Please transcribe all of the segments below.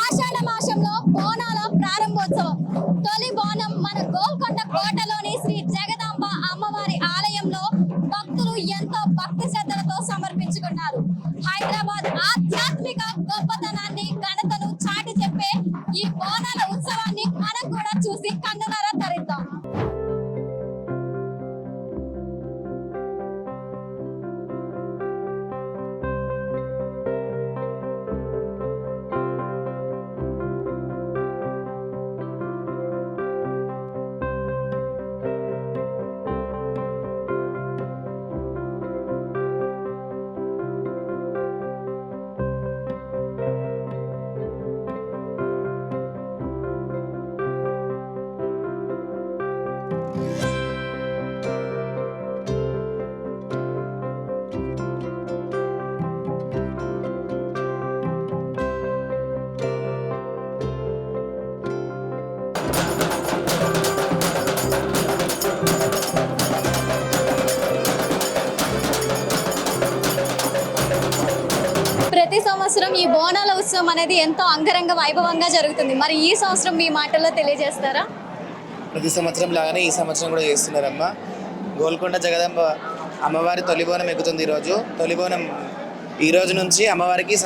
ఆషాఢ మాసంలో బోనాల ప్రారంభోత్సవం. తొలి బోనం మన గోల్కొండ కోటలోని శ్రీ జగదాంబ అమ్మవారి ఆలయంలో భక్తులు ఎంతో భక్తి శ్రద్ధలతో సమర్పించుకున్నారు. హైదరాబాద్ ఆధ్యాత్మిక గొప్పతనాన్ని ఘనతను చాటి చెప్పే ఈ బోనాల ఉత్సవాన్ని మనం కూడా చూసి కన్నులారా తరిద్దాం. ప్రతి సంవత్సరం ఈ బోనాల ఉత్సవం అనేది ఎంతో అంగరంగ వైభవంగా జరుగుతుంది. మరి ఈ సంవత్సరం మీ మాటల్లో తెలియజేస్తారా? ప్రతి సంవత్సరం లాగానే ఈ సంవత్సరం కూడా చేస్తున్నారమ్మ. గోల్కొండ జగదాంబ అమ్మవారి తొలి బోనం ఎక్కుతుంది ఈరోజు. తొలి బోనం ఈ రోజు నుంచి అమ్మవారికి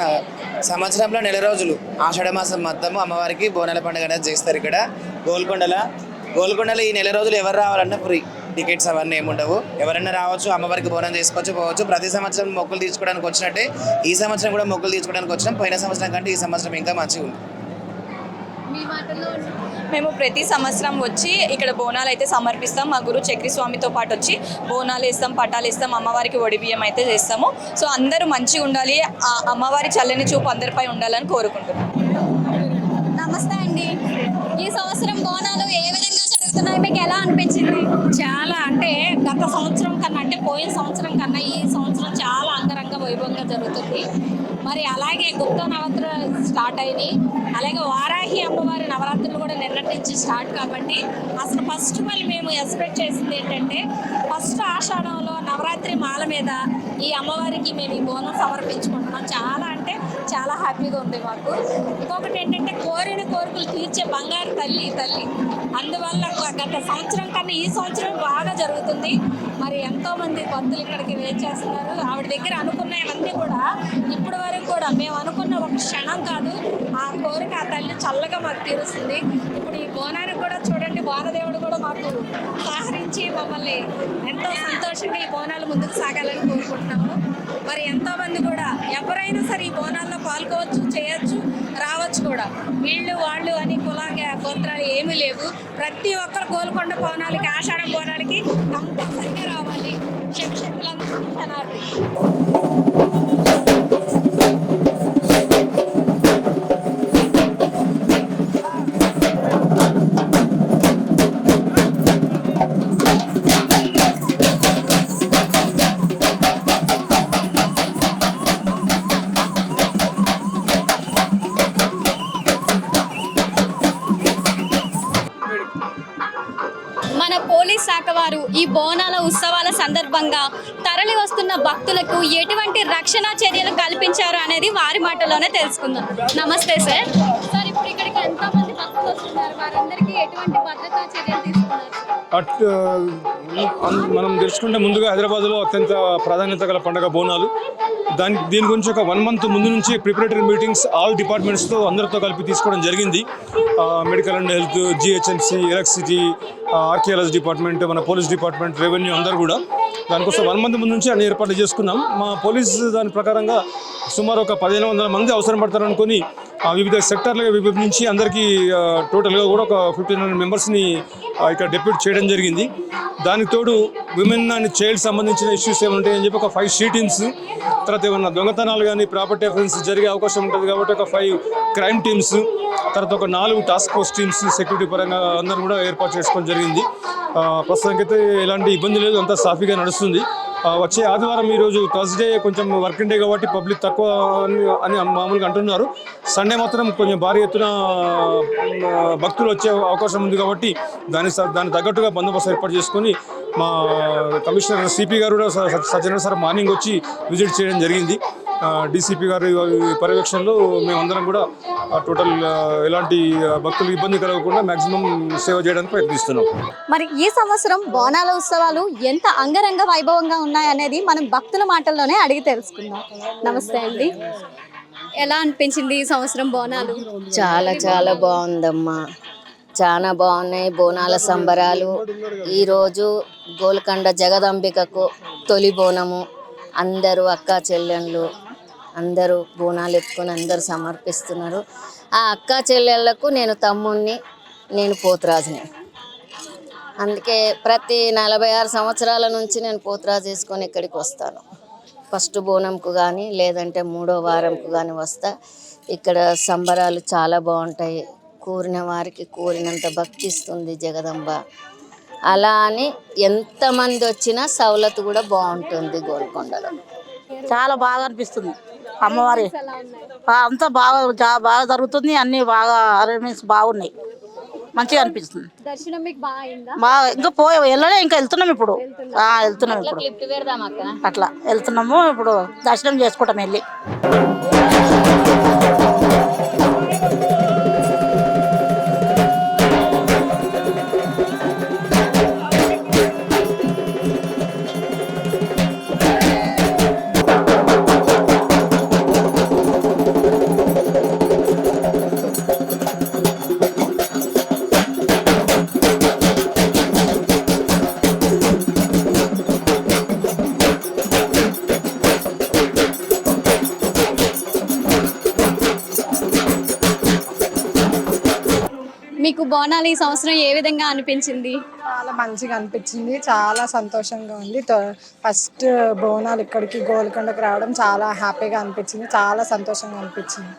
సంవత్సరంలో నెల రోజులు ఆషాఢ మాసం మొత్తము అమ్మవారికి బోనాల పండుగ అనేది చేస్తారు ఇక్కడ గోల్కొండలో ఈ నెల రోజులు ఎవరు రావాలన్నా ఫ్రీ, టికెట్స్ అవన్నీ ఏముండవు. ఎవరైనా రావచ్చు, అమ్మవారికి బోనం చేసుకోవచ్చు, పోవచ్చు. ప్రతి సంవత్సరం మొక్కులు తీర్చుకోవడానికి వచ్చినట్టే ఈ సంవత్సరం కూడా మొక్కులు తీర్చుకోవడానికి వచ్చినాం. పోయిన సంవత్సరం కంటే ఈ సంవత్సరం ఇంకా మంచిగా ఉంది. మేము ప్రతి సంవత్సరం వచ్చి ఇక్కడ బోనాలు అయితే సమర్పిస్తాం. మా గురు చక్రి స్వామితో పాటు వచ్చి బోనాలు వేస్తాం, పటాలు వేస్తాం, అమ్మవారికి ఒడి బియ్యం అయితే చేస్తాము. సో అందరూ మంచిగా ఉండాలి, ఆ అమ్మవారి చల్లని చూపు అందరిపై ఉండాలని కోరుకుంటున్నాం. నమస్తే అండి. ఈ సంవత్సరం బోనాలు ఏ విధంగా జరుగుతున్నాయి, మీకు ఎలా అనిపించింది? చాలా అంటే గత సంవత్సరం కన్నా, అంటే పోయిన సంవత్సరం కన్నా ఈ సంవత్సరం చాలా అంగరంగ వైభవంగా జరుగుతుంది. మరి అలాగే గుప్త నవరాత్రులు స్టార్ట్ అయినాయి, అలాగే వారాహి అమ్మవారి నవరాత్రులు కూడా నిన్నటి నుంచి స్టార్ట్. కాబట్టి అసలు ఫస్ట్ మేము ఎక్స్పెక్ట్ చేసింది ఏంటంటే ఫస్ట్ ఆషాఢంలో నవరాత్రి మాల మీద ఈ అమ్మవారికి మేము ఈ బోనం సమర్పించుకుంటున్నాం. చాలా అంటే చాలా హ్యాపీగా ఉంది మాకు. ఇంకొకటి ఏంటంటే కోరిన కోరికలు తీర్చే బంగారు తల్లి అందువల్ల గత సంవత్సరం కన్నా ఈ సంవత్సరం బాగా జరుగుతుంది. మరి ఎంతోమంది భక్తులు ఇక్కడికి వేచేస్తున్నారు. ఆవిడ దగ్గర అనుకున్నవన్నీ కూడా ఇప్పటి వరకు కూడా మేము అనుకున్న ఒక క్షణం కాదు, ఆ కోరిక ఆ తల్లి చల్లగా మాకు తీరుస్తుంది. ఇప్పుడు ఈ బోనానికి కూడా చూడండి, వానదేవుడు కూడా మాకు సహకరించి మమ్మల్ని ఎంతో సంతోషంగా ఈ బోనాలు ముందుకు సాగాలని కోరుకుంటున్నాము. మరి ఎంతోమంది కూడా ఎవరైనా సరే ఈ బోనాల్లో పాల్గొవచ్చు, చేయొచ్చు, రావచ్చు కూడా. వీళ్ళు వాళ్ళు అని కులాంగ గోత్రాలు ఏమీ లేవు. ప్రతి ఒక్కరు గోల్కొండ బోనాలకి, ఆషాఢం బోనాలకి కంపల్సరీగా రావాలి. శక్తులందరూ మన పోలీస్ శాఖ వారు ఈ బోనాల ఉత్సవాల సందర్భంగా తరలి వస్తున్న భక్తులకు ఎటువంటి రక్షణ చర్యలు కల్పించారు అనేది వారి మాటలోనే తెలుసుకుందాం. నమస్తే సార్. సార్, ఇప్పుడు ఇక్కడికి ఎంతమంది భక్తులు వస్తున్నారు, వారందరికీ ఎటువంటి భద్రతా చర్యలు తీసుకున్నారు? మనం తెలుసుకుంటే ముందుగా హైదరాబాద్లో అత్యంత ప్రాధాన్యత గల పండుగ బోనాలు. దీని గురించి ఒక 1 month ముందు నుంచి ప్రిపరేటరీ మీటింగ్స్ ఆల్ డిపార్ట్మెంట్స్తో అందరితో కలిపి తీసుకోవడం జరిగింది. Medical and health, GHMC, electricity, archaeology department, మన పోలీస్ డిపార్ట్మెంట్, రెవెన్యూ అందరూ కూడా దానికోసం 1 month ముందు నుంచి అన్ని ఏర్పాట్లు చేసుకున్నాం. మా పోలీస్ దాని ప్రకారంగా సుమారు ఒక 1500 మంది అవసరం పడతారనుకొని వివిధ సెక్టర్లుగా విభజించి అందరికీ టోటల్గా కూడా ఒక 1500 మెంబర్స్ని ఇక్కడ డెప్యూట్ చేయడం జరిగింది. దానికి తోడు విమెన్ అండ్ చైల్డ్ సంబంధించిన ఇష్యూస్ ఏమైనా ఉంటాయని చెప్పి ఒక 5 షీటింగ్స్, తర్వాత ఏమన్నా దొంగతనాలు కానీ ప్రాపర్టీ అఫెన్స్ జరిగే అవకాశం ఉంటుంది కాబట్టి ఒక 5 క్రైమ్ టీమ్స్, తర్వాత ఒక 4 టాస్క్ ఫోర్స్ టీమ్స్ సెక్యూరిటీ పరంగా అందరూ కూడా ఏర్పాటు చేసుకోవడం జరిగింది. ప్రస్తుతానికైతే ఎలాంటి ఇబ్బంది లేదు, అంతా సాఫీగా నడుస్తుంది. వచ్చే ఆదివారం ఈరోజు థర్స్డే కొంచెం వర్కింగ్ డే కాబట్టి పబ్లిక్ తక్కువ అని మామూలుగా అంటున్నారు. సండే మాత్రం కొంచెం భారీ ఎత్తున భక్తులు వచ్చే అవకాశం ఉంది కాబట్టి దాని తగ్గట్టుగా బందోబస్తు ఏర్పాటు చేసుకొని మా కమిషనర్ సిపి గారు కూడా సత్యనారాయణ సార్ మార్నింగ్ వచ్చి విజిట్ చేయడం జరిగింది. డీసీపీ గారి పర్యవేక్షణలో మేమందరం కూడా టోటల్ ఎలాంటి భక్తులకు ఇబ్బంది కలగకుండా మ్యాక్సిమం సేవ చేయడానికి ప్రయత్నిస్తున్నాం. మరి ఈ సంవత్సరం బోనాల ఉత్సవాలు ఎంత అంగరంగ వైభవంగా ఉన్నాయనేది మనం భక్తుల మాటల్లోనే అడిగి తెలుసుకుందాం. నమస్తే అండి, ఎలా అనిపించింది ఈ సంవత్సరం బోనాలు? చాలా చాలా బాగుందమ్మా, చాలా బాగున్నాయి బోనాల సంబరాలు. ఈరోజు గోల్కొండ జగదంబికకు తొలి బోనము. అందరూ అక్క చెల్లెళ్ళు అందరూ బోనాలు ఎత్తుకొని అందరూ సమర్పిస్తున్నారు. ఆ అక్క చెల్లెళ్ళకు నేను తమ్ముణ్ణి, నేను పోతురాజుని. అందుకే ప్రతి 46 సంవత్సరాల నుంచి నేను పోతురాజు వేసుకొని ఇక్కడికి వస్తాను. ఫస్ట్ బోనంకు కానీ లేదంటే 3వ వారంకు కానీ వస్తా. ఇక్కడ సంబరాలు చాలా బాగుంటాయి. కోరిన వారికి కోరినంత భక్తి ఇస్తుంది జగదంబ. అలా అని ఎంతమంది వచ్చినా సౌలత్ కూడా బాగుంటుంది గోల్కొండలో. చాలా బాగా అనిపిస్తుంది అమ్మవారి. అంతా బాగా జరుగుతుంది, అన్ని బాగా అరేంజ్మెంట్స్ బాగున్నాయి, మంచిగా అనిపిస్తుంది. దర్శనం మీకు బాగా అయిందా? బాగా ఇంకా వెళ్ళలే, ఇంకా వెళ్తున్నాం ఇప్పుడు. వెళ్తున్నాం ఇప్పుడు, అట్లా వెళ్తున్నాము ఇప్పుడు. దర్శనం చేసుకుంటాం వెళ్ళి. మీకు బోనాలు ఈ సంవత్సరం ఏ విధంగా అనిపించింది? చాలా మంచిగా అనిపించింది, చాలా సంతోషంగా ఉంది. ఫస్ట్ బోనాలు ఇక్కడికి గోల్కొండకు రావడం చాలా హ్యాపీగా అనిపించింది, చాలా సంతోషంగా అనిపించింది.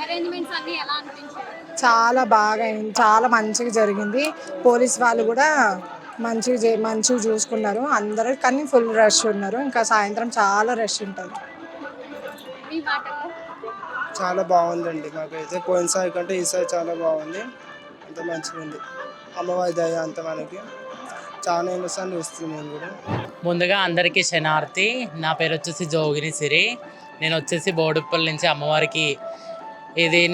అరేంజ్మెంట్స్ అన్ని ఎలా అనిపించాయి? చాలా బాగా అయింది, చాలా మంచిగా జరిగింది. పోలీస్ వాళ్ళు కూడా మంచిగా చూసుకున్నారు అందరూ. కానీ ఫుల్ రష్ ఉన్నారు, ఇంకా సాయంత్రం చాలా రష్ ఉంటుంది. మీ మాటల్లో చాలా బాగుందండి. మాకైతే పోయినసారి కంటే ఈసారి చాలా బాగుంది, అంత మంచిగా ఉంది. అమ్మవారి దయ అంత మనకి చాలా ఎన్నోసార్లు వస్తుంది. నేను కూడా ముందుగా అందరికీ శనార్థి. నా పేరు వచ్చేసి జోగిని సిరి. నేను వచ్చేసి బోడుప్పల్ నుంచి అమ్మవారికి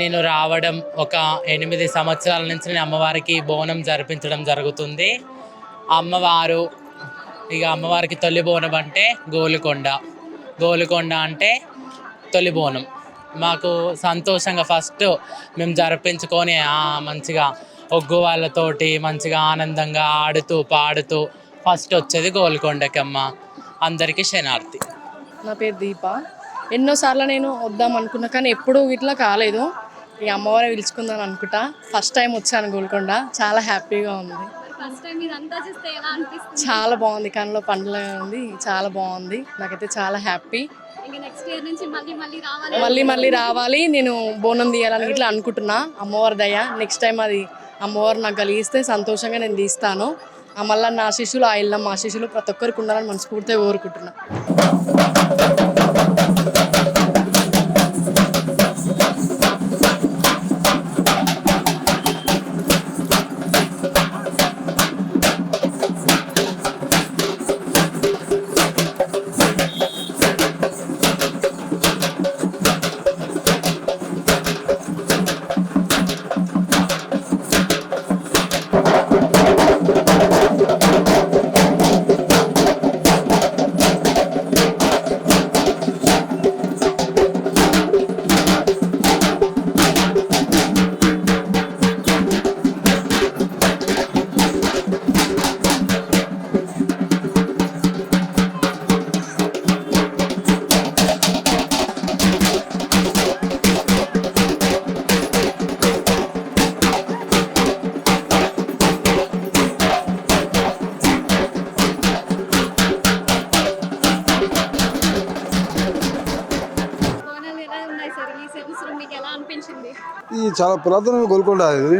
నేను రావడం ఒక 8 సంవత్సరాల నుంచి నేను అమ్మవారికి బోనం జరిపించడం జరుగుతుంది. అమ్మవారికి తొలి బోనం అంటే గోలుకొండ అంటే తొలి బోనం. మాకు సంతోషంగా ఫస్ట్ మేము జరిపించుకొని మంచిగా ఒగ్గు వాళ్ళతోటి మంచిగా ఆనందంగా ఆడుతూ పాడుతూ ఫస్ట్ వచ్చేది గోల్కొండకమ్మ. అందరికీ శనార్థి. నా పేరు దీప. ఎన్నోసార్లు నేను వద్దాం అనుకున్నా కానీ ఎప్పుడూ ఇట్లా కాలేదు. ఈ అమ్మవారే పిలుచుకుందాం అనుకుంటా. ఫస్ట్ టైం వచ్చాను గోల్కొండ, చాలా హ్యాపీగా ఉంది. చాలా బాగుంది, కళ్ళలో పండుగ ఉంది, చాలా బాగుంది. నాకైతే చాలా హ్యాపీ. మళ్ళీ రావాలి. నేను బోనం తీయాలని ఇట్లా అనుకుంటున్నా. అమ్మవారి దయ, నెక్స్ట్ టైం అది అమ్మవారు నాకు కలిగిస్తే సంతోషంగా నేను తీస్తాను. మళ్ళీ నా ఆశీస్సులు ఆ ఇల్లమ్మ ఆశీస్సులు ప్రతి ఒక్కరికి ఉండాలని మనస్ఫూర్తిగా కోరుకుంటున్నా. ఈ చాలా పురాతన గోల్కొండ ఇది.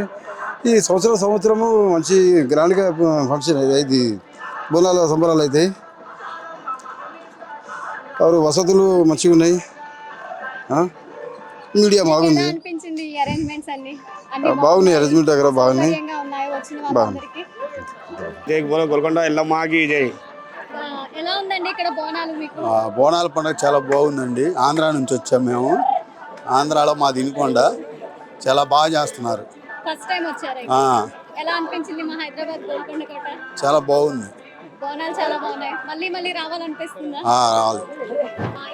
ఈ సంవత్సరము మంచి గ్రాండ్గా ఫంక్షన్ ఇది బోనాల సంబరాలు అవుతాయి. ఎవరు వసతులు మంచిగా ఉన్నాయి, మీడియా బాగుంది, బాగున్నాయి. అరేంజ్మెంట్ దగ్గర బాగున్నాయి. జై గోల్కొండ ఎల్లమ్మ కి జై. ఎలా ఉందండి ఇక్కడ బోనాలు మీకు? బోనాల పండుగ చాలా బాగుందండి. ఆంధ్రా నుంచి వచ్చాము మేము. ఆంధ్రాలో మాది వినుకొండ. చాలా బాగా చేస్తున్నారు. ఫస్ట్ టైం వచ్చారు. ఎలా అనిపించింది మా హైదరాబాద్ గోల్కొండ కోట? చాలా బాగుంది. బోనాలు చాలా బాగున్నాయి. మళ్ళీ మళ్ళీ రావాలనిపిస్తుందా? రావాలి.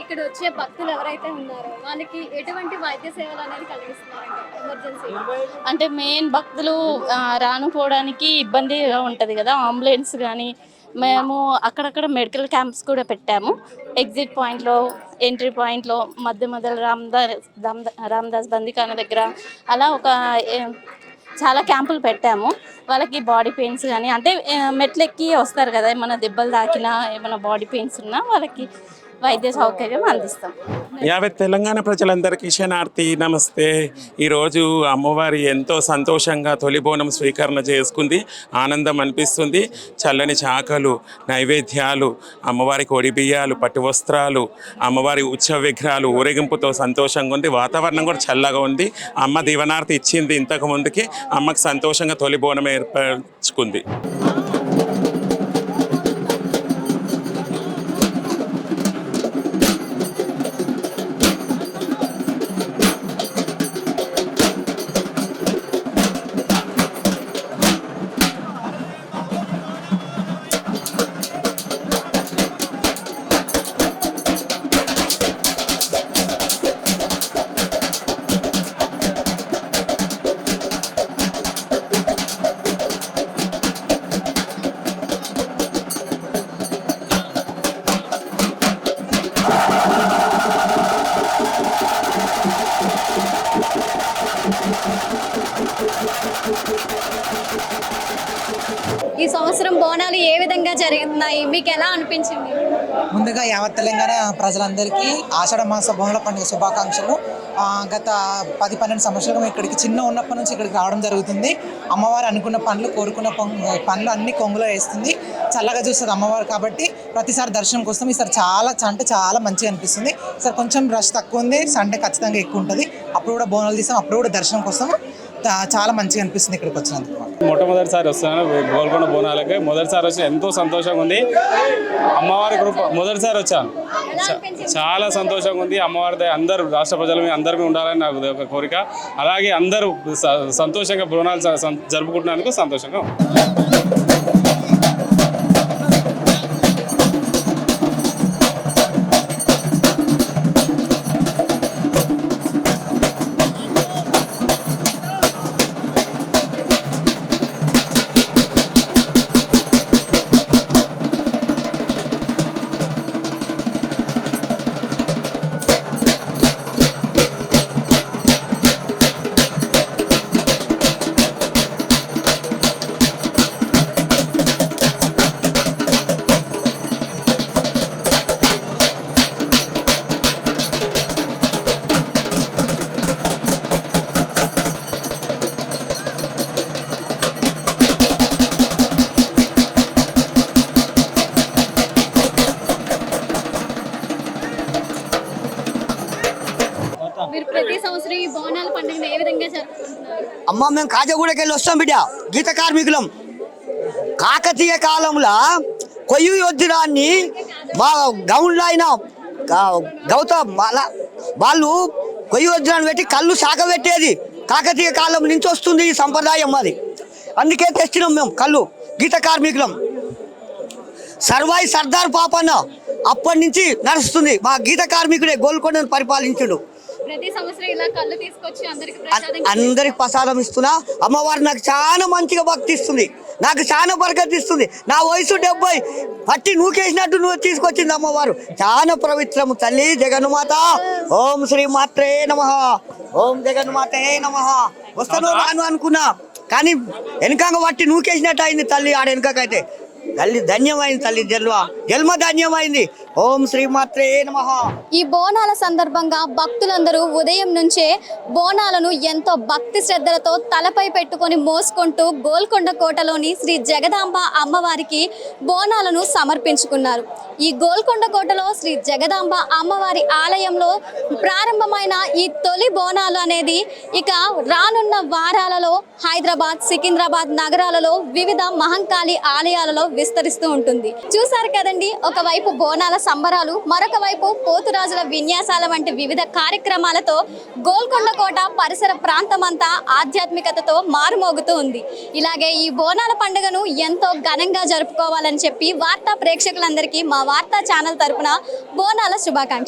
ఇక్కడ వచ్చే భక్తులు ఎవరైతే ఉన్నారో వాళ్ళకి ఎటువంటి వైద్య సేవలు అనేది కలిగిస్తున్నారంటే ఎమర్జెన్సీ అంటే మెయిన్ భక్తులు రానుకోవడానికి ఇబ్బందిగా ఉంటుంది కదా, అంబులెన్స్ కానీ మేము అక్కడక్కడ మెడికల్ క్యాంప్స్ కూడా పెట్టాము. ఎగ్జిట్ పాయింట్లో, ఎంట్రీ పాయింట్లో, మధ్యలో రామదాస్ బందీఖానా దగ్గర అలా చాలా క్యాంపులు పెట్టాము. వాళ్ళకి బాడీ పెయిన్స్ కానీ అంటే మెట్లెక్కి వస్తారు కదా, ఏమైనా దెబ్బలు తాకినా ఏమైనా బాడీ పెయిన్స్ ఉన్నా వాళ్ళకి వైద్య సౌకర్యం అందిస్తాం. యావత్ తెలంగాణ ప్రజలందరికీ శనార్థి నమస్తే. ఈరోజు అమ్మవారి ఎంతో సంతోషంగా తొలి బోనం స్వీకరణ చేసుకుంది. ఆనందం అనిపిస్తుంది. చల్లని చాకలు, నైవేద్యాలు, అమ్మవారికి ఒడి బియ్యాలు, పట్టు వస్త్రాలు, అమ్మవారి ఉత్సవ విగ్రహాలు ఊరేగింపుతో సంతోషంగా ఉంది. వాతావరణం కూడా చల్లగా ఉంది. అమ్మ దీవనార్థి ఇచ్చింది ఇంతకు ముందుకి. అమ్మకు సంతోషంగా తొలి బోనం ఏర్పరచుకుంది. ఈ సంవత్సరం బోనాలు ఏ విధంగా జరుగుతున్నాయి, మీకు ఎలా అనిపించింది? ముందుగా యావత్ తెలంగాణ ప్రజలందరికీ ఆషాఢ మాస బోనాల పండుగ శుభాకాంక్షలు. గత 10-12 సంవత్సరాలుగా ఇక్కడికి చిన్న ఉన్నప్పటి నుంచి ఇక్కడికి రావడం జరుగుతుంది. అమ్మవారు అనుకున్న పనులు, కోరుకున్న పనులు అన్ని కొంగులో వేస్తుంది. చల్లగా చూస్తుంది అమ్మవారు కాబట్టి ప్రతిసారి దర్శనం కోసం ఈసారి చాలా మంచిగా అనిపిస్తుంది. ఈసారి కొంచెం రష్ తక్కువ ఉంది, సండే ఖచ్చితంగా ఎక్కువ ఉంటుంది. అప్పుడు కూడా బోనాలు తీసాం, అప్పుడు కూడా దర్శనం కోసం చాలా మంచిగా అనిపిస్తుంది ఇక్కడికి వచ్చినందుకు. మొట్టమొదటిసారి వస్తున్నాను గోల్కొండ బోనాలకి. మొదటిసారి వచ్చి ఎంతో సంతోషంగా ఉంది. అమ్మవారి కృప మొదటిసారి వచ్చాను, చాలా సంతోషంగా ఉంది. అమ్మవారి అందరూ రాష్ట్ర ప్రజల మీద అందరికీ ఉండాలని నాకు ఒక కోరిక. అలాగే అందరూ సంతోషంగా బోనాలు జరుపుకుంటున్నందుకు సంతోషంగా ఉంది. అమ్మ మేము కాజగూడకి వెళ్ళి వస్తాం బిడ్డ, గీత కార్మికులం. కాకతీయ కాలంలో కొయ్యి వజ్రాన్ని మా గౌండ్లో అయిన వాళ్ళు కొయ్యి వజ్రాన్ని పెట్టి కళ్ళు శాఖ పెట్టేది. కాకతీయ కాలం నుంచి వస్తుంది ఈ సంప్రదాయం అది. అందుకే తెచ్చినాం మేము కళ్ళు. గీత కార్మికులం. సర్వాయి సర్దార్ పాపన్న అప్పటి నుంచి నడుస్తుంది. మా గీత కార్మికుడే గోల్కొండను పరిపాలించుడు. ప్రతి సంవత్సరం ఇలా కళ్ళు తీసుకొచ్చి అందరికి ప్రసాదం ఇస్తున్నా. అమ్మవారు నాకు చాలా మంచిగా భక్తి ఇస్తుంది, నాకు చాలా బరకత్ ఇస్తుంది. నా వయసు 70, పట్టి నూకేసినట్టు నువ్వు తీసుకొచ్చింది అమ్మవారు. చాలా పవిత్రము తల్లి జగన్మాత. ఓం శ్రీ మాత్రే నమః, ఓం జగన్మాతే నమః. వస్తాను రాను అనుకున్నా కానీ వెనకంగా పట్టి నూకేసినట్టు అయింది తల్లి. ఆడ వెనకకైతే తల్లి ధన్యమైంది. తల్లి జన్మ ధన్యమైంది. ఓం శ్రీమాత్రే నమః. ఈ బోనాల సందర్భంగా భక్తులందరూ ఉదయం నుంచే బోనాలను ఎంతో భక్తి శ్రద్ధలతో తలపై పెట్టుకొని మోసుకుంటూ గోల్కొండ కోటలోని శ్రీ జగదాంబ అమ్మవారికి బోనాలను సమర్పించుకున్నారు. ఈ గోల్కొండ కోటలో శ్రీ జగదాంబ అమ్మవారి ఆలయంలో ప్రారంభమైన ఈ తొలి బోనాలు అనేది ఇక రానున్న వారాలలో హైదరాబాద్, సికింద్రాబాద్ నగరాలలో వివిధ మహంకాళి ఆలయాలలో విస్తరిస్తూ ఉంటుంది. చూసారు కదండి, ఒకవైపు బోనాల సంబరాలు, మరొక వైపు పోతురాజుల విన్యాసాల వంటి వివిధ కార్యక్రమాలతో గోల్కొండ కోట పరిసర ప్రాంతమంతా ఆధ్యాత్మికతతో మారుమోగుతూ ఉంది. ఇలాగే ఈ బోనాల పండుగను ఎంతో ఘనంగా జరుపుకోవాలని చెప్పి వార్తా ప్రేక్షకులందరికీ మా వార్తా ఛానల్ తరపున బోనాల శుభాకాంక్షలు.